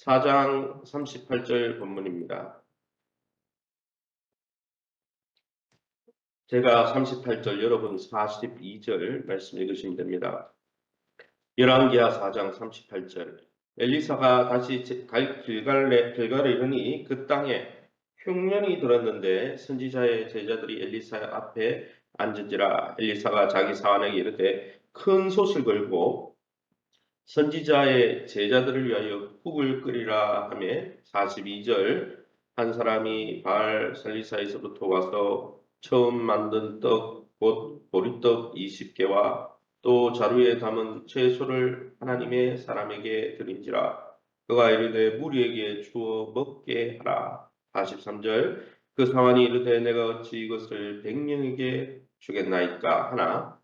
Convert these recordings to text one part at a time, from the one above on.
4장 38절 본문입니다. 제가 38절, 여러분 42절 말씀 읽으시면 됩니다. 열왕기하 4장 38절. 엘리사가 다시 길갈에 이르니 그 땅에 흉년이 들었는데 선지자의 제자들이 엘리사 앞에 앉은지라. 엘리사가 자기 사환에게 이르되 큰 솥을 걸고 선지자의 제자들을 위하여 국을 끓이라 하며. 42절. 한 사람이 바알 살리사에서부터 와서 처음 만든 떡 곧 보리떡 20개와 또 자루에 담은 채소를 하나님의 사람에게 드린지라. 그가 이르되 무리에게 주어 먹게 하라. 43절. 그 사환이 이르되 내가 어찌 이것을 100명에게 주겠나이까 하나.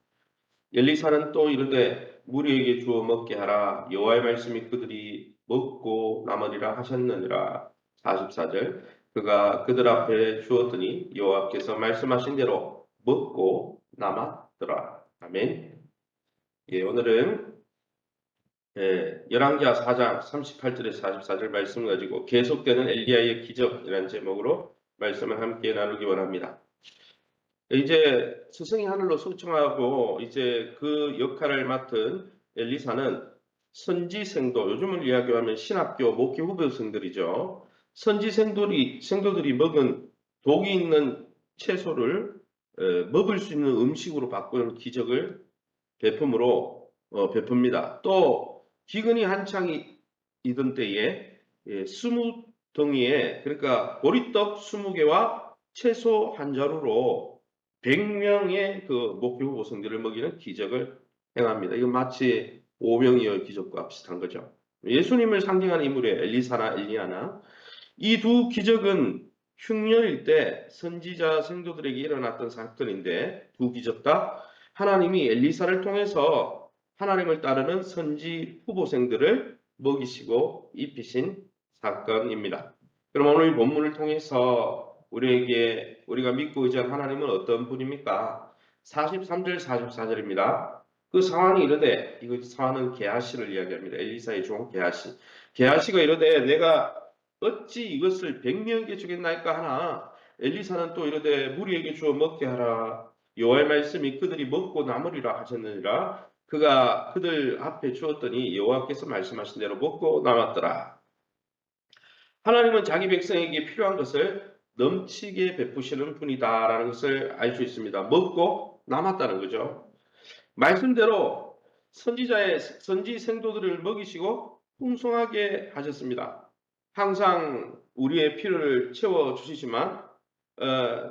엘리사는 또 이르되 무리에게 주어 먹게 하라. 여호와의 말씀이 그들이 먹고 남으리라 하셨느니라. 44절. 그가 그들 앞에 주었더니 여호와께서 말씀하신 대로 먹고 남았더라. 아멘. 오늘은 열왕기하 4장 38절에서 44절 말씀을 가지고 계속되는 엘리야의 기적이라는 제목으로 말씀을 함께 나누기 원합니다. 이제 스승이 하늘로 승천하고 이제 그 역할을 맡은 엘리사는 선지생도, 요즘을 이야기하면 신학교 목회 후배생들이죠. 선지생도들이 먹은 독이 있는 채소를 먹을 수 있는 음식으로 바꾸는 기적을 베풉니다. 또 기근이 한창 이던 때에 20덩이에, 그러니까 보리떡 20개와 채소 한 자루로 100명의 그 목표 후보생들을 먹이는 기적을 행합니다. 이건 마치 오병이어 기적과 비슷한 거죠. 예수님을 상징하는 인물이에요. 엘리사나 엘리야나. 이 두 기적은 흉년일 때 선지자 생도들에게 일어났던 사건인데, 두 기적 다 하나님이 엘리사를 통해서 하나님을 따르는 선지 후보생들을 먹이시고 입히신 사건입니다. 그럼 오늘 이 본문을 통해서 우리가 믿고 의지한 하나님은 어떤 분입니까? 43절 44절입니다. 그 사환이 이르되, 이거 사환은 게하시를 이야기합니다. 엘리사의 종 게하시. 게하시가 이르되 내가 어찌 이것을 100명에게 주겠나이까 하나. 엘리사는 또 이르되 무리에게 주어 먹게 하라. 여호와의 말씀이 그들이 먹고 남으리라 하셨느니라. 그가 그들 앞에 주었더니 여호와께서 말씀하신 대로 먹고 남았더라. 하나님은 자기 백성에게 필요한 것을 넘치게 베푸시는 분이다라는 것을 알 수 있습니다. 먹고 남았다는 거죠. 말씀대로 선지 생도들을 먹이시고 풍성하게 하셨습니다. 항상 우리의 필요를 채워 주시지만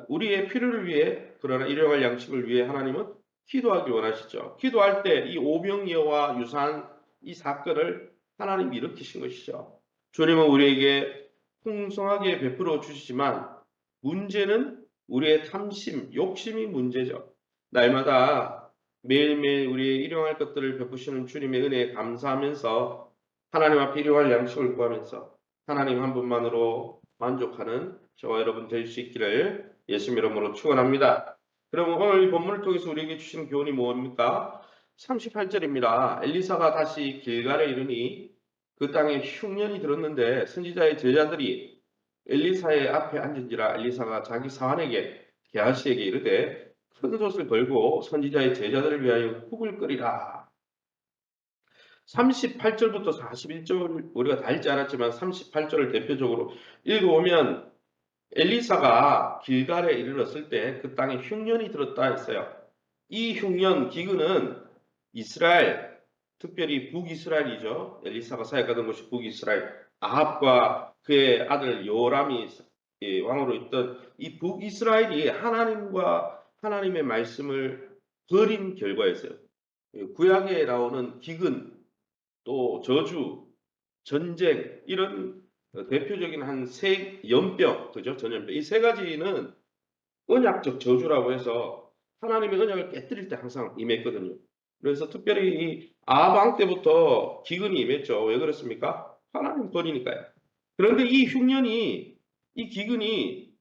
우리의 필요를 위해, 그러나 일용할 양식을 위해 하나님은 기도하길 원하시죠. 기도할 때 이 오병이어와 유사한 이 사건을 하나님이 일으키신 것이죠. 주님은 우리에게 풍성하게 베풀어 주시지만 문제는 우리의 탐심, 욕심이 문제죠. 날마다 매일매일 우리의 일용할 것들을 베푸시는 주님의 은혜에 감사하면서 하나님 앞에 일용할 양식을 구하면서 하나님 한 분만으로 만족하는 저와 여러분 될 수 있기를 예수님 이름으로 축원합니다. 그럼 오늘 이 본문을 통해서 우리에게 주시는 교훈이 뭡니까? 38절입니다. 엘리사가 다시 길갈에 이르니 그 땅에 흉년이 들었는데 선지자의 제자들이 엘리사의 앞에 앉은지라. 엘리사가 자기 사환에게 게하시에게 이르되 큰 솥을 걸고 선지자의 제자들을 위하여 국을 끓이라. 38절부터 41절 우리가 다 읽지 않았지만 38절을 대표적으로 읽어보면 엘리사가 길갈에 이르렀을 때 그 땅에 흉년이 들었다 했어요. 이 흉년 기근은 이스라엘, 특별히 북이스라엘이죠. 엘리사가 사역하던 곳이 북이스라엘, 아합과 그의 아들 요람이 왕으로 있던 이 북이스라엘이 하나님의 말씀을 버린 결과였어요. 구약에 나오는 기근, 또 저주, 전쟁, 이런 대표적인 한 세 연병, 그죠? 전염병. 이 세 가지는 언약적 저주라고 해서 하나님의 언약을 깨뜨릴 때 항상 임했거든요. 그래서 특별히 이 아방 때부터 기근이 임했죠. 왜 그렇습니까? 하나님 버리니까요. 그런데 이 기근이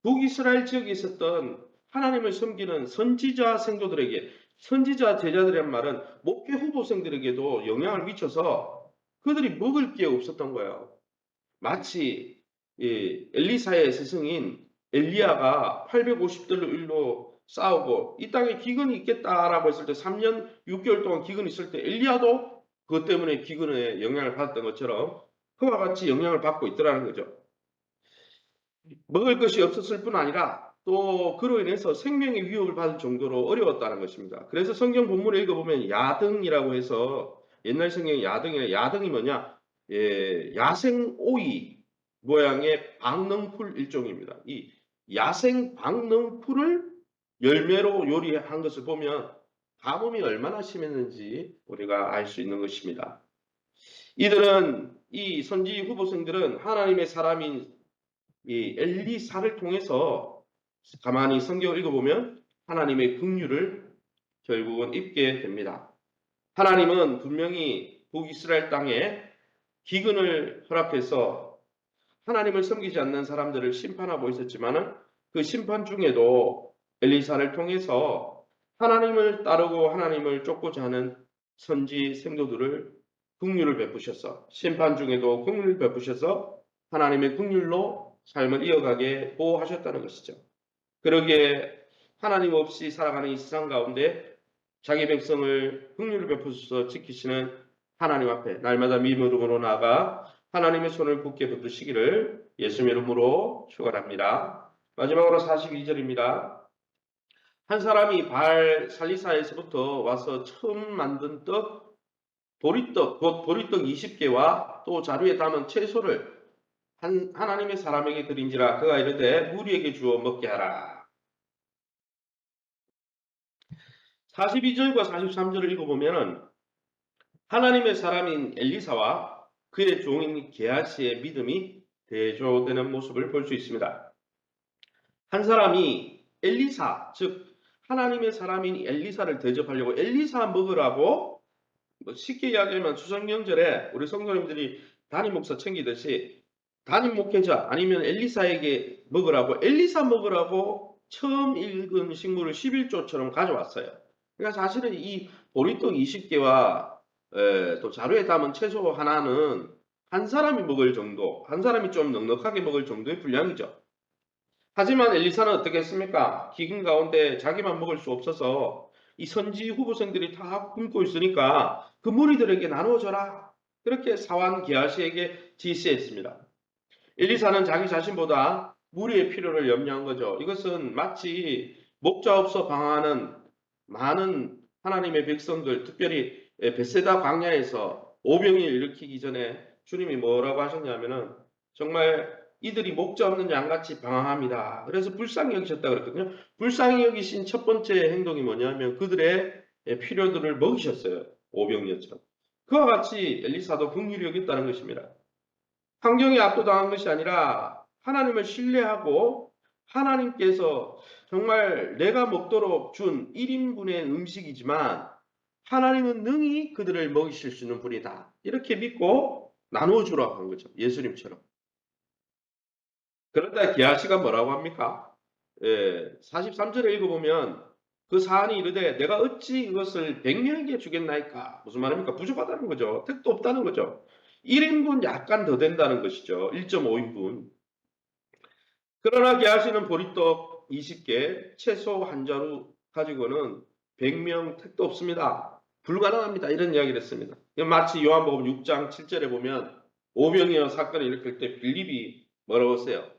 북이스라엘 지역에 있었던 하나님을 섬기는 선지자 생도들에게, 선지자 제자들이란 말은 목회 후보생들에게도 영향을 미쳐서 그들이 먹을 게 없었던 거예요. 마치 엘리사의 스승인 엘리야가 850들로 싸우고 이 땅에 기근이 있겠다라고 했을 때 3년 6개월 동안 기근이 있을 때 엘리야도 그것 때문에 기근에 영향을 받았던 것처럼 그와 같이 영향을 받고 있더라는 거죠. 먹을 것이 없었을 뿐 아니라 또 그로 인해서 생명의 위협을 받을 정도로 어려웠다는 것입니다. 그래서 성경 본문을 읽어보면 야등이라고 해서 옛날 성경에 야등이 뭐냐? 야생 오이 모양의 박넝풀 일종입니다. 이 야생 박넝풀을 열매로 요리한 것을 보면 가뭄이 얼마나 심했는지 우리가 알 수 있는 것입니다. 이들은 이 선지 후보생들은 하나님의 사람인 이 엘리사를 통해서 가만히 성경을 읽어보면 하나님의 긍휼을 결국은 입게 됩니다. 하나님은 분명히 북이스라엘 땅에 기근을 허락해서 하나님을 섬기지 않는 사람들을 심판하고 있었지만은 그 심판 중에도 엘리사를 통해서 하나님을 따르고 하나님을 쫓고자 하는 선지 생도들을 긍휼을 베푸셔서 심판 중에도 긍휼을 베푸셔서 하나님의 긍휼로 삶을 이어가게 보호하셨다는 것이죠. 그러기에 하나님 없이 살아가는 이 세상 가운데 자기 백성을 긍휼을 베푸셔서 지키시는 하나님 앞에 날마다 믿음으로 나아가 하나님의 손을 굳게 붙드시기를 예수님의 이름으로 축원합니다. 마지막으로 42절입니다. 한 사람이 발 살리사에서부터 와서 처음 만든 떡 보리떡 곧 보리떡 20개와 또 자루에 담은 채소를 하나님의 사람에게 드린지라 그가 이르되 무리에게 주어 먹게 하라. 42절과 43절을 읽어보면 하나님의 사람인 엘리사와 그의 종인 게하시의 믿음이 대조되는 모습을 볼 수 있습니다. 한 사람이 엘리사, 즉 하나님의 사람인 엘리사를 대접하려고 엘리사 먹으라고 쉽게 이야기하면 추석명절에 우리 성도님들이 담임 목사 챙기듯이 담임 목회자 아니면 엘리사에게 먹으라고 엘리사 먹으라고 처음 읽은 식물을 11조처럼 가져왔어요. 그러니까 사실은 이 보리떡 20개와 또 자루에 담은 채소 하나는 한 사람이 먹을 정도, 한 사람이 좀 넉넉하게 먹을 정도의 분량이죠. 하지만 엘리사는 어떻게 했습니까? 기근 가운데 자기만 먹을 수 없어서 이 선지 후보생들이 다 굶고 있으니까 그 무리들에게 나누어줘라. 그렇게 사환 게하시에게 지시했습니다. 엘리사는 자기 자신보다 무리의 필요를 염려한 거죠. 이것은 마치 목자 없어 방황하는 많은 하나님의 백성들, 특별히 베세다 광야에서 오병이를 일으키기 전에 주님이 뭐라고 하셨냐면은 정말 이들이 목자 없는 양같이 방황합니다. 그래서 불쌍히 여기셨다 그랬거든요. 불쌍히 여기신 첫 번째 행동이 뭐냐면 그들의 필요들을 먹이셨어요. 오병이어처럼. 그와 같이 엘리사도 긍휼히 여겼다는 것입니다. 환경에 압도당한 것이 아니라 하나님을 신뢰하고 하나님께서 정말 내가 먹도록 준 1인분의 음식이지만 하나님은 능히 그들을 먹이실 수 있는 분이다. 이렇게 믿고 나누어 주라고 한 거죠. 예수님처럼. 그런데 게하시가 뭐라고 합니까? 43절에 읽어보면 그 사안이 이르되 내가 어찌 이것을 100명에게 주겠나이까? 무슨 말입니까? 부족하다는 거죠. 택도 없다는 거죠. 1인분 약간 더 된다는 것이죠. 1.5인분. 그러나 게하시는 보리떡 20개, 채소 한 자루 가지고는 100명 택도 없습니다. 불가능합니다. 이런 이야기를 했습니다. 마치 요한복음 6장 7절에 보면 오병이어 사건을 일으킬 때 빌립이 뭐라고 했어요?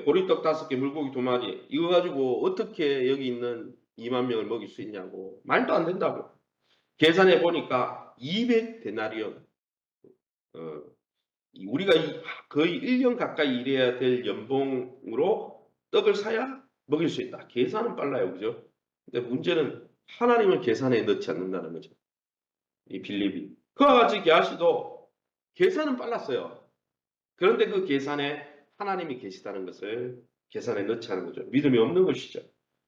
보리떡 5개, 물고기 2마리 이거 가지고 어떻게 여기 있는 2만 명을 먹일 수 있냐고. 말도 안 된다고. 계산해 보니까 200데나리온. 우리가 거의 1년 가까이 일해야 될 연봉으로 떡을 사야 먹일 수 있다. 계산은 빨라요. 그죠? 근데 문제는 하나님을 계산에 넣지 않는다는 거죠. 이 빌립이. 그와 같이 게하시도 계산은 빨랐어요. 그런데 그 계산에 하나님이 계시다는 것을 계산에 넣지 않은 거죠. 믿음이 없는 것이죠.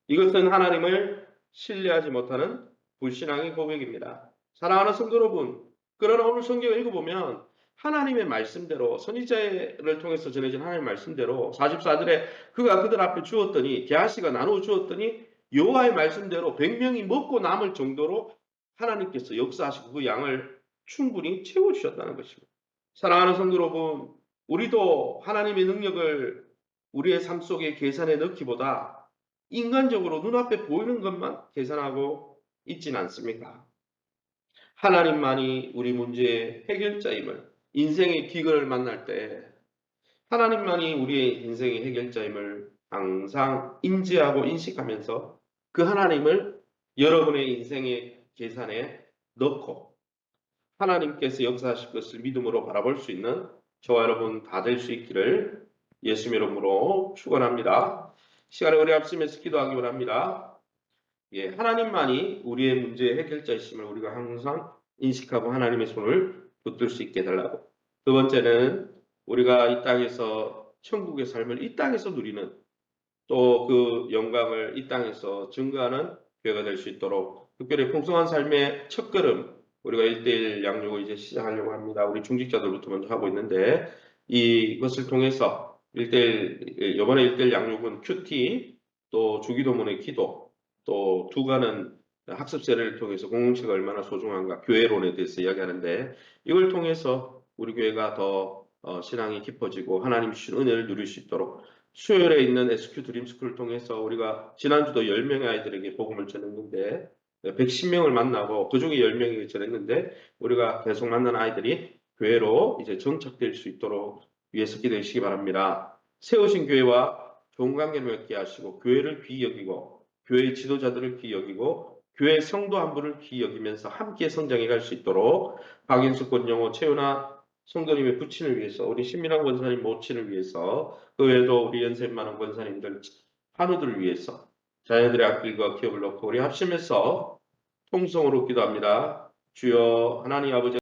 이것은 하나님을 신뢰하지 못하는 불신앙의 고백입니다. 사랑하는 성도 여러분, 그러나 오늘 성경을 읽어보면 하나님의 말씀대로 선지자를 통해서 전해진 하나님의 말씀대로 44절에 그가 그들 앞에 주었더니 게하시가 나누어 주었더니 여호와의 말씀대로 100명이 먹고 남을 정도로 하나님께서 역사하시고 그 양을 충분히 채워주셨다는 것입니다. 사랑하는 성도 여러분, 우리도 하나님의 능력을 우리의 삶 속에 계산해 넣기보다 인간적으로 눈앞에 보이는 것만 계산하고 있진 않습니까? 하나님만이 우리 문제의 해결자임을, 인생의 기근을 만날 때 하나님만이 우리의 인생의 해결자임을 항상 인지하고 인식하면서 그 하나님을 여러분의 인생의 계산에 넣고 하나님께서 역사하실 것을 믿음으로 바라볼 수 있는 저와 여러분 다 될 수 있기를 예수 이름으로 축원합니다. 시간에 우리 앞서면서 기도하기 원합니다. 예, 하나님만이 우리의 문제의 해결자이심을 우리가 항상 인식하고 하나님의 손을 붙들 수 있게 해달라고. 두 번째는 우리가 이 땅에서 천국의 삶을 이 땅에서 누리는 또 그 영광을 이 땅에서 증거하는 교회가 될 수 있도록 특별히 풍성한 삶의 첫걸음 우리가 1대1 양육을 이제 시작하려고 합니다. 우리 중직자들부터 먼저 하고 있는데 이것을 통해서 1대1 이번에 1대1 양육은 큐티 또 주기도문의 기도 또 두가는 학습세를 통해서 공동체가 얼마나 소중한가 교회론에 대해서 이야기하는데 이걸 통해서 우리 교회가 더 신앙이 깊어지고 하나님 주신 은혜를 누릴 수 있도록 수요일에 있는 SQ 드림스쿨을 통해서 우리가 지난주도 10명의 아이들에게 복음을 전했는데 110명을 만나고 그중에 10명에게 전했는데 우리가 계속 만난 아이들이 교회로 이제 정착될 수 있도록 위해서 기도해 주시기 바랍니다. 세우신 교회와 좋은 관계를 맺게 하시고 교회를 귀히 여기고 교회 지도자들을 귀히 여기고 교회 성도 한 분을 귀히 여기면서 함께 성장해 갈 수 있도록 박인숙 권영호 최윤아 성도님의 부친을 위해서 우리 신민환 권사님 모친을 위해서 그 외에도 우리 연세 많은 권사님들 환우들을 위해서 자녀들의 앞길과 기업을 놓고 우리 합심해서 통성으로 기도합니다. 주여 하나님 아버지